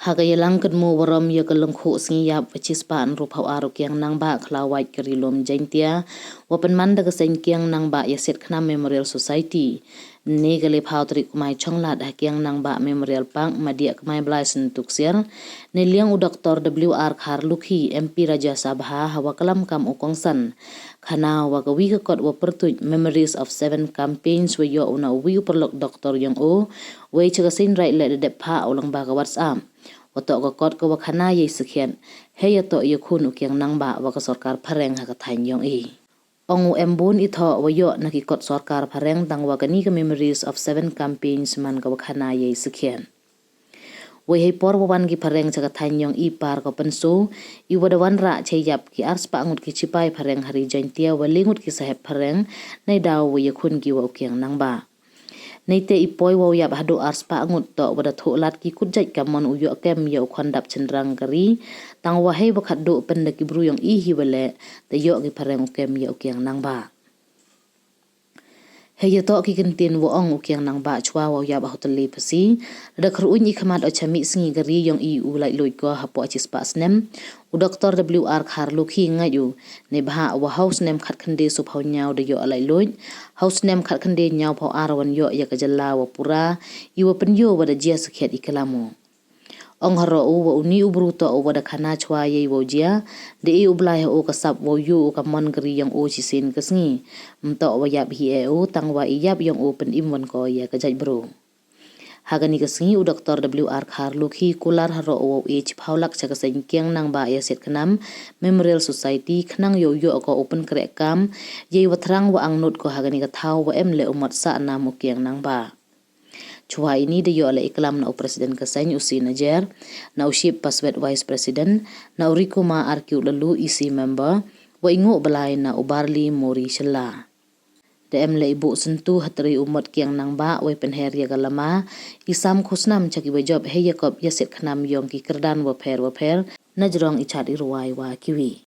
Hagayalang kadmo waram ya kalung khu singiyap cispan rupaw arok yang nang ba klawait karilom jaintia wapan manda kaseng kiang nang ba ya set kna Memorial Society ne gale phaw tri kumai chonglat hakiang nang ba Memorial Pang madia kumai blaisen tuksier ne liang u Dr. W.R. Kharlukhi MP Raja Sabha hawa kalam kam ukongsan khana wa gawi ka kot wa pertuj Memories of 7 campaigns wa yo una wi perlok Dr. yang o we chagasin right le de pha ulang ba ka WhatsApp wato ka kot ka wakhana ye sikhian he ya to ye khun ukyang nang ba wa ka sarkar phareng ha ka thain yong i ongu embun i tho wa yo na ki kot sarkar phareng tang wa kani ka Memories of 7 campaigns man ka wakhana ye sikhian we he por wan ki phareng cha ka thain yong i par ka panso i wadawan ra che yap ki ars pa ngut ki chipai phareng hari jaintia wa lingut ki saheb phareng nei daw wa ye khun ki wa ukyang nang ba Neite ipoi wau yap hadu ars pa ngut to wada tholat ki kujai kamon uyo kem yo khondap cendrang kari tang wahai bakat do penda ki bruyong i hiwale te yo ki pareng kem yo kyang nang ba he yo to ki kentin wo ong ukyang nang ba chwa wau yap hoteli pasi da khru ni khamat o chami singi gari yong i u lai loi ko hapo achis pa snem u Dr. W.R. Kharlukhi ngayu ne bha wa house nem khat khande su phau nyaw de yo alai loi house nem khat khande nyaw phau arwan yo ya ka jalla wa pura i wa pen yo wa da jia sakhet ikalamo ong haro u wa uni ubru to wa da khana chwa ye wo jia de i ublai o ka sap wo yu ka mon gri yang o chi sin ka sngi mto wa yap hi e o tang wa i yap yang o pen imon ko ya ka jai bro Hagani kasingi u Dr. W.R. Kharlukhi kular haro o h phaulak cha kaseng kyang nang ba ya set khnam Memorial Society khnang yo yo ko open kre kam ye wathrang wa angnot ko hagani ka thaw wa emle umat sa na mu kyang nang ba chua ini de yo le iklam na president kaseng usi najer na uship paswet vice president na urikuma arkiu lalu isi member wa ingo balai na ubarli mori shela DM le ibu sentuh hatri umat kiang nang ba we penher ya galama isam khusnam chaki we job he yakob yaset khnam yong ki kerdan wa pher najrong ichat irwai wa kiwi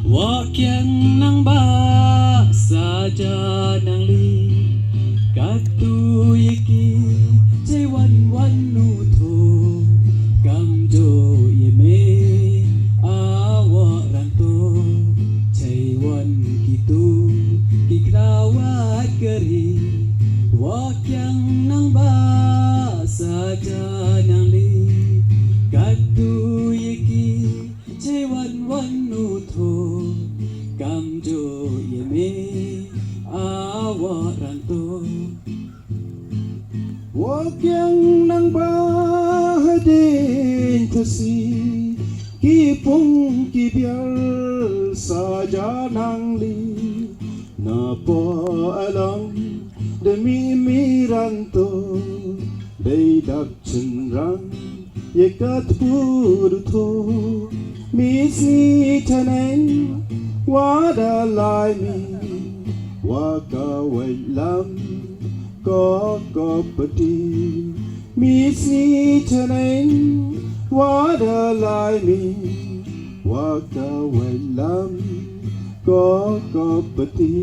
Wakyang nang ba saja nang li katu yiki jewan wan nu tho kam jo yeme awa ranto jewan gitu kikrawat keri ye me awa ranto Wakyang nang bahadin kasi Kipong kibyal saja nang li Napaalang demi miranto Daydak cenrang yekat puruto Misi taneng wadalai mi Wakawai lam ko peti Misi taneng wadalai mi Wakawai lam ko peti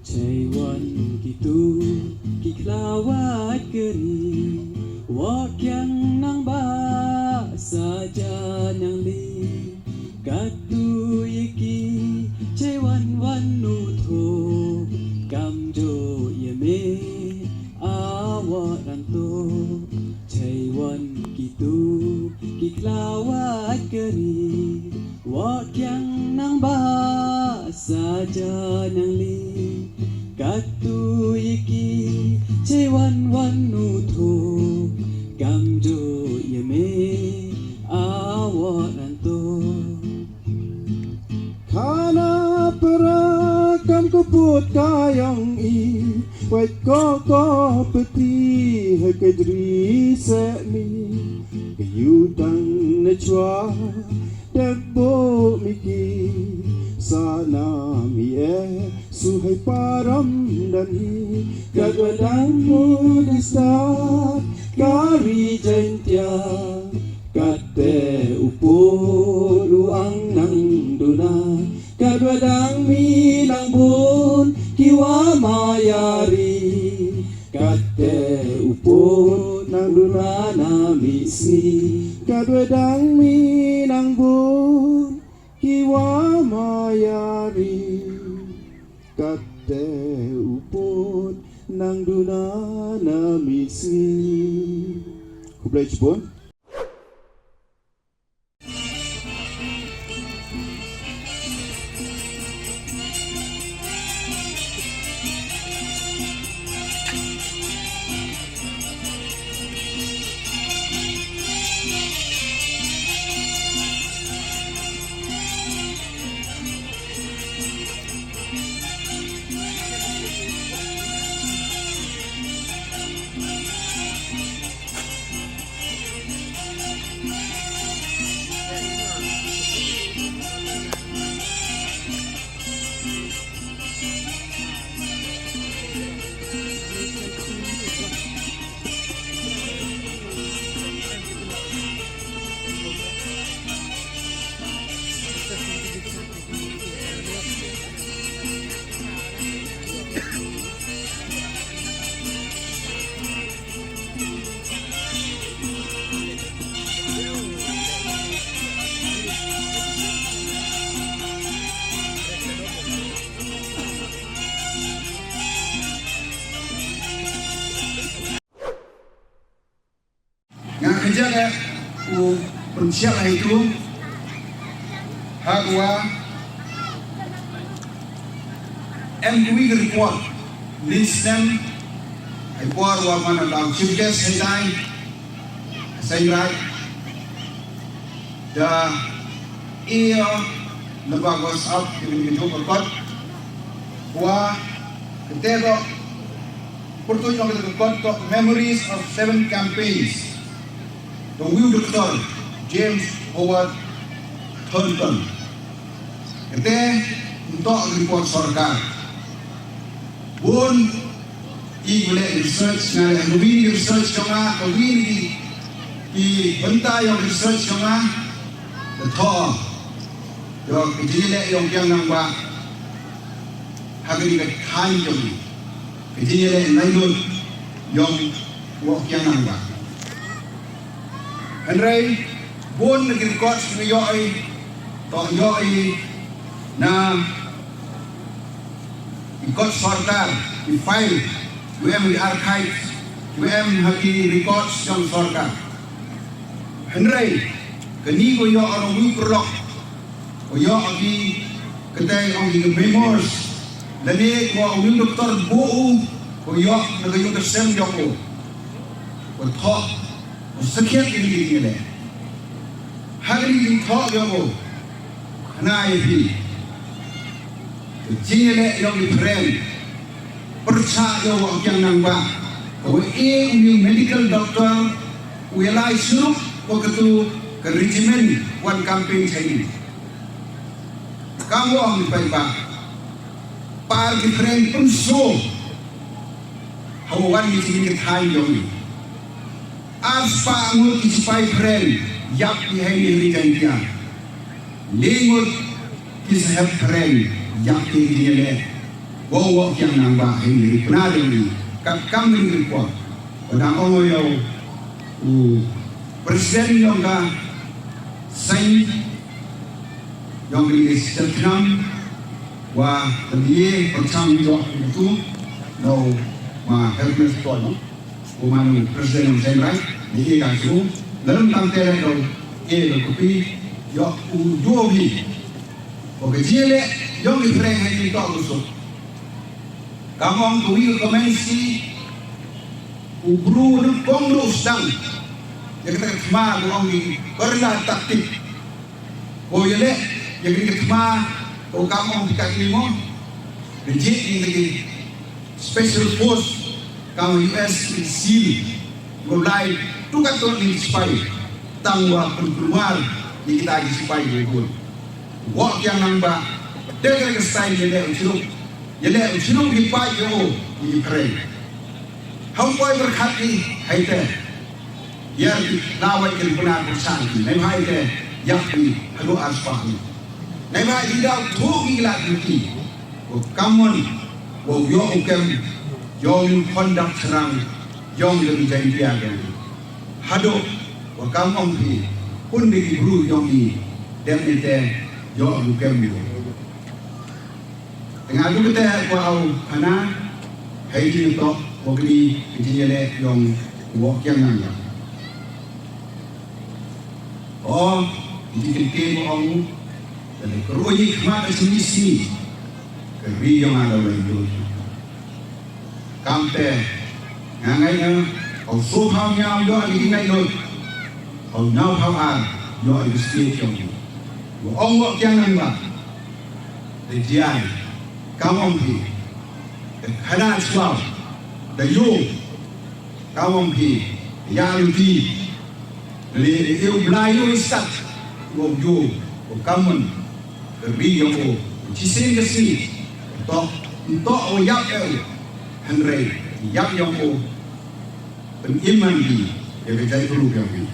Caiwan gitu kiklawat geri Wakyang nang ba saja nang li Katu yeki Caiwan wanu tho Kamjo yeme awak ranto Caiwan gitu kiklawat geri Wakyang nang ba saja nang li Katu yeki Caiwan wanu tho Kamjo yeme awak ranto Kana perakam kebut kayang i Wait ko peti Hekadri sekmi Kayutang na chua Debo miki Sana mi Suhay param dan hi Kadwadang mo di start Kari jentia Kate upo luang nang duna Kadwadang minang bun kiwa mayari Kate upo nang duna na misi Kadwadang minang bun kiwa mayari Kate upo nang duna na misi Kublai Cibon Yang kerja dia persiap itu Hagwa MQI report Listem Ipor wa mana dalam chief guest hedai Sayrai Da Iyo Lebagos up Kini hidup berkot Wa Ketego Pertunjukan kita berkot Memories of 7 campaigns The Will Dr. James Howard Thornton. Ite untuk report sarkar. Bun boleh research na kawin research nga kawin i banta yung research nga the thaw yung ijinile yung kyang nang ba hagani ka khan yung ijinile nailun yung wak kyang nang ba Henry, bun nag-record sa yoi na ikot sarkar, i-file, UM i-archive, UM hagi records yung sarkar. Henry, kini ko yo orang wiprok ko yo agi kedai agi memoirs lani ko wi doktor bu ko yo nagayo kesem yo ko thọ sekian ini le hari ini thọ yo ko na ipi jile yo di friend percaya yo yang nang ba ko uni medical doctor wilai suruh ko ketu ke regimen one campaign ini kamu ang ipaiba par di friend pun so hawan di sini thai yo ni aspa ngut ispai friend yap di hai ni jantia lingut kisah friend yap di ni le wo yang nang ba hai ni pernah ni kam ni ko padang ongo yo presiden yang ka sai yang di Instagram wa tadi percam yo itu no ma helpers to no umanu presiden sai right ni ka su dalam tangtere do lo kopi yo duogi o ke jile yo mi freng ni to so kamong tuwi komensi ubru no kongro stang ya kita kema buang ni berla taktik o yele ya kita kema o kamong dikat ni mo legit ni lagi special force kamu US seal mulai tukar tu ni spy tangwa keluar ni kita lagi spy gol walk yang nambah dengan style yele uciluk di pai yo di keren hampoi berkati haite ya lawai ke benar bersan nei hai te yakni halu aspa nei ba idau thogi la duti ko kamon wo yo ukem yong kondak serang yong lebih jadi dia hado wa kamong pi pun di bru yong ni dem ite yo ukem ni tengah tu kita ko au kana hai ji to ko ni ji le yong wo kyang nang ya oh ji ke mo au dan ko ni khma sini sini ke ri yong ada le do kampe ngai na au so phao nhau yo ni ngai lo au nhau phao an yo ai sti kyong wo ong wo kyang nang ba de jiai kamong pi khana swao da yo kamong pi ya lu ti le eu blai yo sat wo yo wo kamon ri yo ko chi sen ga si to o yap el hanrei yap yo ko pen iman bi ya ga jai lu ga bi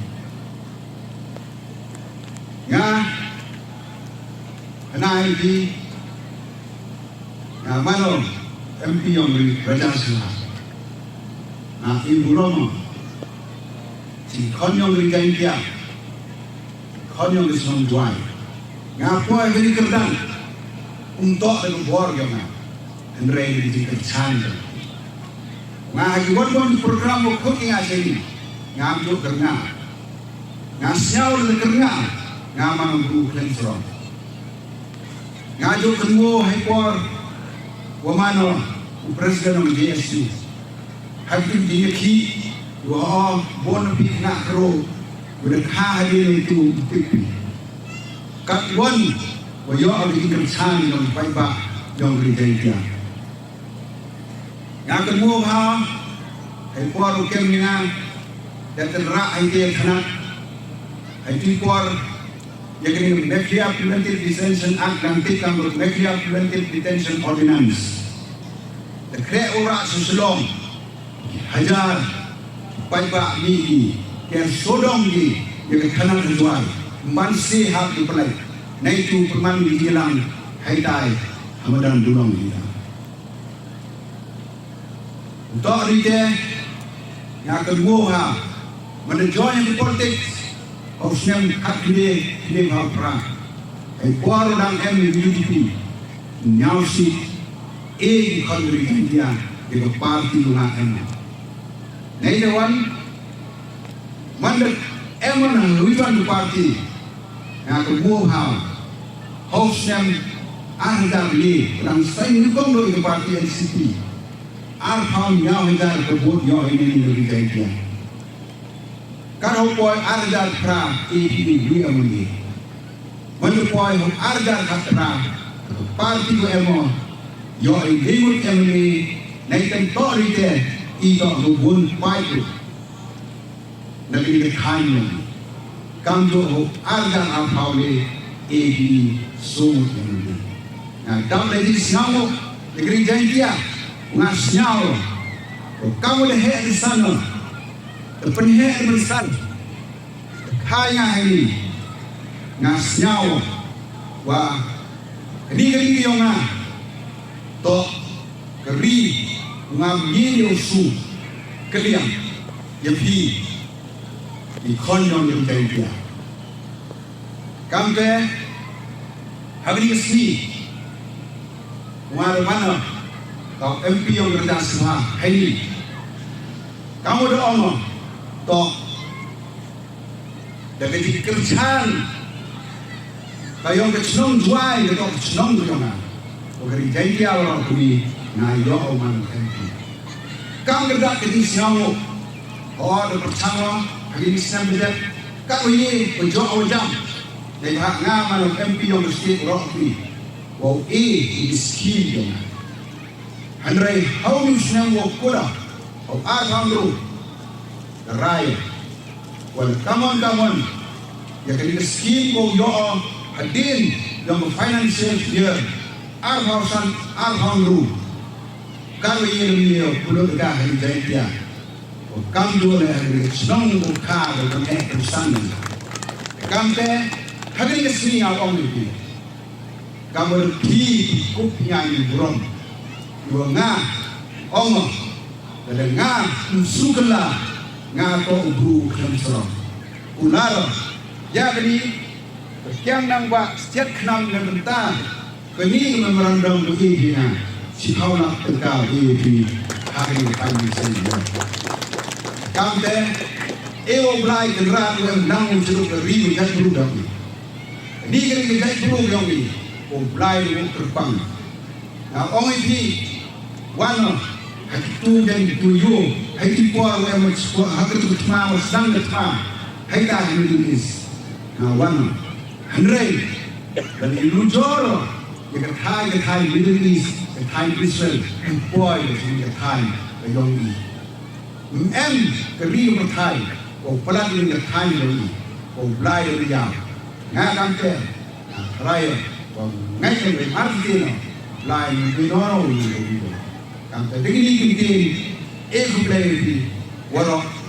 nga anai bi na mano MP yang berjalan selah na ibu romo si konyong rigai dia konyong disom duai ngapo ini kerdan untuk dengan keluarga na henrei di kerjaan ngaji wadon program cooking asli ngamjuk kerna ngasiau le kerna ngamang bu klensorong ngajuk kengo hekor wamano presiden ng JSU hakim dia ki wa bon pi na kro udah kahadin itu pipi katwan wa yo ali kerjaan ng paiba yang berjaya yang kedua ha ai por kem ni na dan terra ai dia kana ai ti por yang ini Nuclear Preventive Detention Act dan tikang Nuclear Preventive Detention Ordinance. Dekret ora susulong hajar paiba ni yang sodong di yang kanan jual mansi hak di pelai naitu perman di hilang haitai hamadan dulong dia untuk rite yang kedua ha menentukan yang politik Osnem hak kini bapra, kuar dan UDP, nyausi, kanduri India, parti lunak Nai dewan, mandek eman witan parti, cái mua hào hậu xem ăn ra đi làm say như công đội của party NCP ăn phong nhau hay ra cái vote nhau hay nên người cái kia các hậu boy ăn ra pra APP lui âm đi mình boy hậu ăn ra khát pra party của em yo ai game em đi này tên to đi thế y đó nó buồn quay được là cái khai mình cam do hậu ăn ra ăn phong đi APP số một em đi dalam lagi senyawa negeri Jaya ngas senyawa kamu dah hek di sana penhek di sana kaya ini ngas senyawa wa keri yang ngah to keri ngam nyiu su keliang yapi di konyon yang Jaya kamu ke hari ini mana kau MP yang rendah semua hari kamu dah omong toh dari kerjaan kayong kecenong juai atau kecenong tu jangan bagi janji orang kuni nayo omong MP kamu kerja kerja siapa ada percaya hari ini siapa betul kau ini penjual jam dari hak ngamal MP yang mesti orang kuni wow ini skill dong. Handrai how you senang wow kura, wow arhamru, raya. Well come on, ya kali skill wow yo hadin yang financial year arhamru. Kalau ini pulau tegak hari jaya, wow kamu dulu hari senang wow kah dengan perusahaan. Kamu teh hari ini sini apa ni? Kamu di kupnya ini buron, dua ngah, omong, dan ngah sukela, ngah kau ubru kemsrom, ular, ya kini, berkian nang bak setiap kenang dan mentah, kini memorandum begini, si kau nak tegak di hari pagi saja. Kamu teh, belai kenderaan yang nang jeruk ribu dan berudang ni, ini kini kita perlu yang ni. Belai dengan terbang. Nah, orang ini, wana, hati dan tujuh, hati puan yang macam hati tu cuma sedang datang, hati dah Indonesia. Nah, wana, Henry, dan ilujor, yang Thai Middle East, Thai Israel, boy, yang Thai, yang ini. Keri yang Thai, pelat yang Thai lagi, belai yang dia, ngakam ke, raya. Ngay trong cái phát triển lại cái đó rồi cảm thấy cái lý kinh tế em không lấy thì qua đó